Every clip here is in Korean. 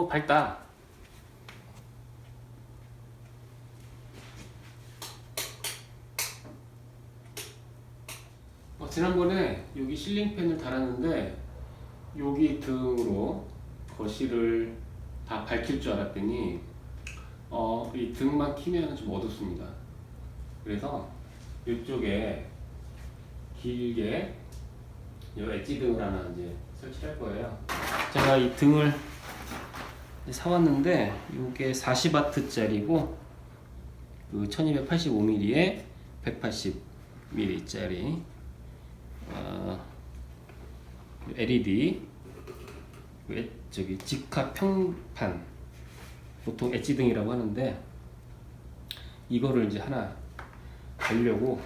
밝다. 지난번에 여기 실링팬을 달았는데 여기 등으로 거실을 다 밝힐 줄 알았더니 이 등만 키면 좀 어둡습니다. 그래서 이쪽에 길게 이 엣지 등을 하나 이제 설치할 거예요. 제가 이 등을 사왔는데 이게 40W짜리고 그 1285mm에 180mm짜리 LED 저기 직화 평판, 보통 엣지 등이라고 하는데 이거를 이제 하나 달려고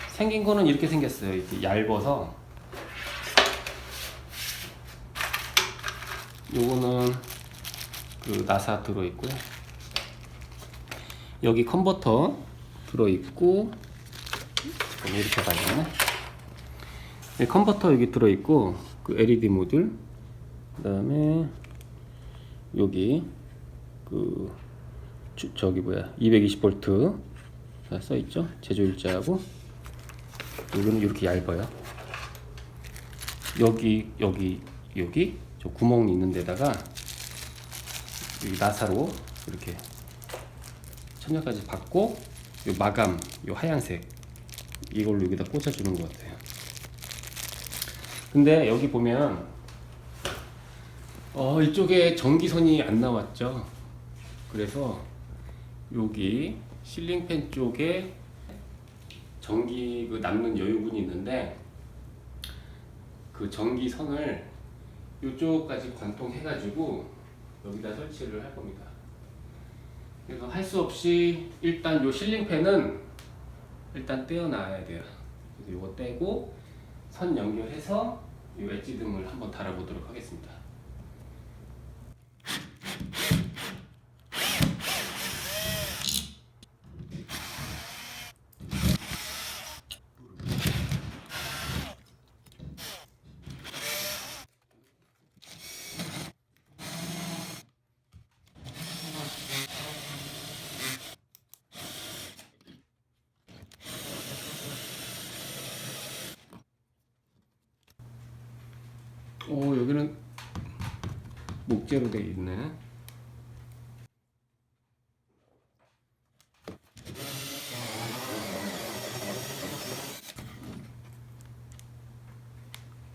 생긴 거는 이렇게 생겼어요. 이렇게 얇아서 요거는 그 나사 들어있고요. 여기 컨버터 들어있고 이렇게 달렸네. 컨버터 여기 들어있고 그 LED 모듈, 그 다음에 여기 그 저기 뭐야 220V 다 써있죠. 제조일자하고 여기는 이렇게 얇아요. 여기 저 구멍이 있는 데다가 여기 나사로 이렇게 천장까지 받고 요 마감 요 하얀색 이걸로 여기다 꽂아주는 것 같아요. 근데 여기 보면 이쪽에 전기선이 안 나왔죠. 그래서 여기 실링팬 쪽에 전기 그 남는 여유분이 있는데 그 전기선을 이쪽까지 관통해 가지고 여기다 설치를 할 겁니다. 그래서 할 수 없이 일단 요 실링팬은 일단 떼어놔야 돼요. 그래서 요거 떼고 선 연결해서 이 엣지 등을 한번 달아보도록 하겠습니다. 여기는 목재로 되어 있네.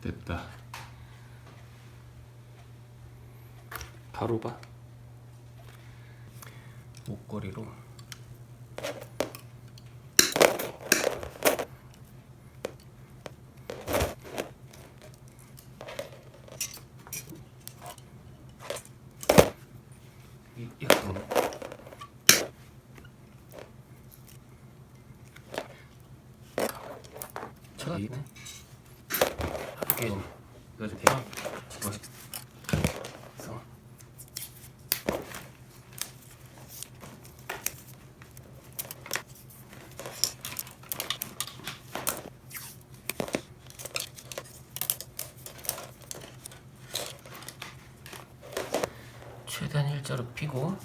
됐다. 바로 봐. 목걸이로 저기 있네. 이렇게 이거 좀 대박 멋있어. 최대한 일자로 피고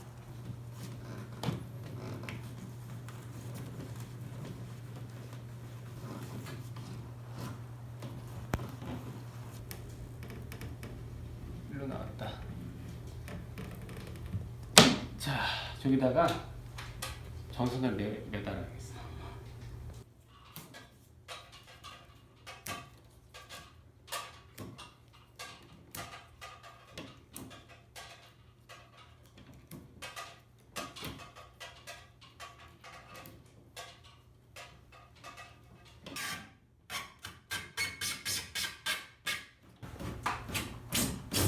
일로 나왔다. 자, 저기다가 전선을 매달아야겠어.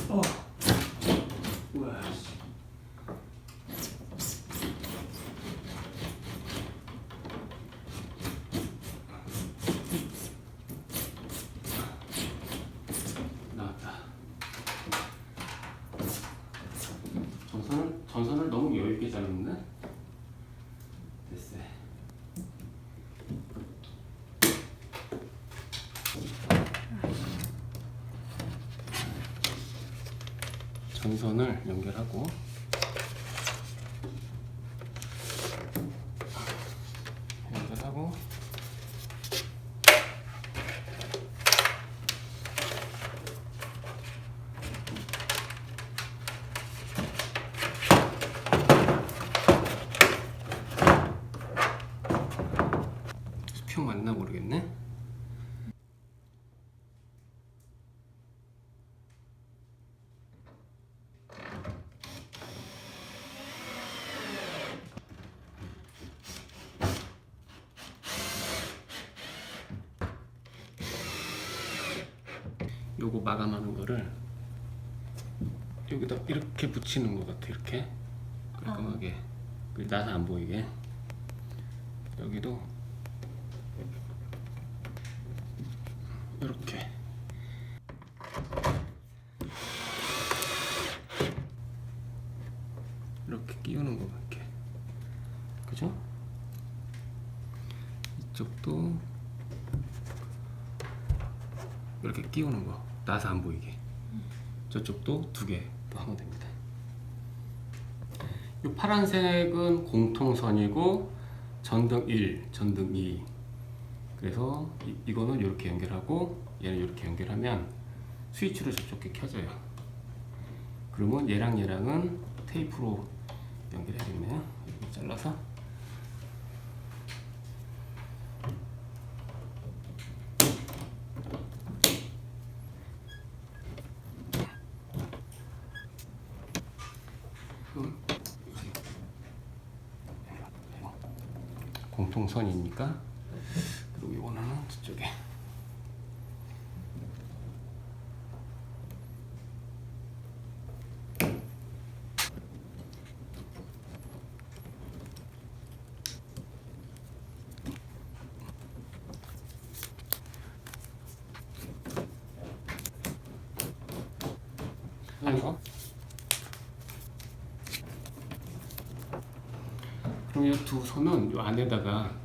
우와. 나왔다. 전선을 너무 여유 있게 잡는데? 됐어요. 전선을 연결하고 수평 맞나 모르겠네. 요거 마감하는 거를 여기다 이렇게 붙이는 것 같아. 이렇게 깔끔하게 나사 안 보이게. 여기도 이렇게 끼우는 거 같게. 그죠? 이쪽도 이렇게 끼우는 거, 나사 안 보이게. 저쪽도 2개 또 하면 됩니다. 이 파란색은 공통선이고 전등 1, 전등 2. 그래서 이거는 이렇게 연결하고 얘는 이렇게 연결하면 스위치로 저쪽에 켜져요. 그러면 얘랑은 테이프로 연결해야겠네요. 이렇게 잘라서 공통선이니까. 그리고 이거는 저쪽에 그럼 이 2선은 이 안에다가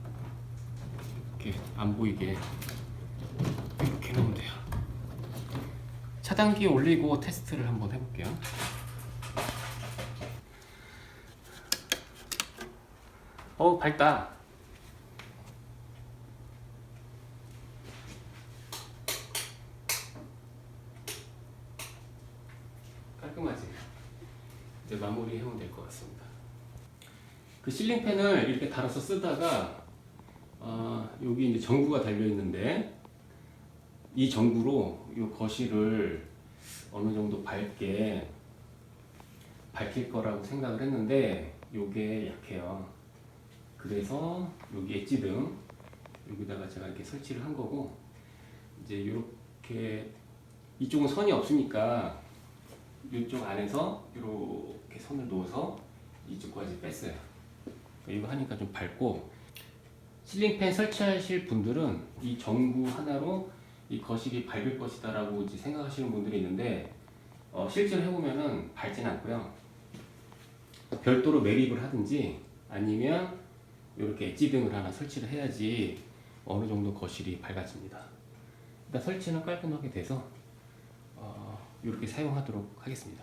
이렇게 안 보이게 이렇게 놓으면 돼요. 차단기 올리고 테스트를 한번 해볼게요. 밝다. 깔끔하지? 이제 마무리 하면 될 것 같습니다. 그 실링팬을 이렇게 달아서 쓰다가 여기 이제 전구가 달려 있는데 이 전구로 이 거실을 어느 정도 밝게 밝힐 거라고 생각을 했는데 요게 약해요. 그래서 여기 엣지등 여기다가 제가 이렇게 설치를 한 거고, 이제 이렇게 이쪽은 선이 없으니까 이쪽 안에서 이렇게 선을 놓아서 이쪽까지 뺐어요. 이거 하니까 좀 밝고, 실링팬 설치하실 분들은 이 전구 하나로 이 거실이 밝을 것이다 라고 이제 생각하시는 분들이 있는데 실제로 해보면은 밝진 않고요. 별도로 매립을 하든지 아니면 이렇게 엣지등을 하나 설치를 해야지 어느 정도 거실이 밝아집니다. 일단 설치는 깔끔하게 돼서 이렇게 사용하도록 하겠습니다.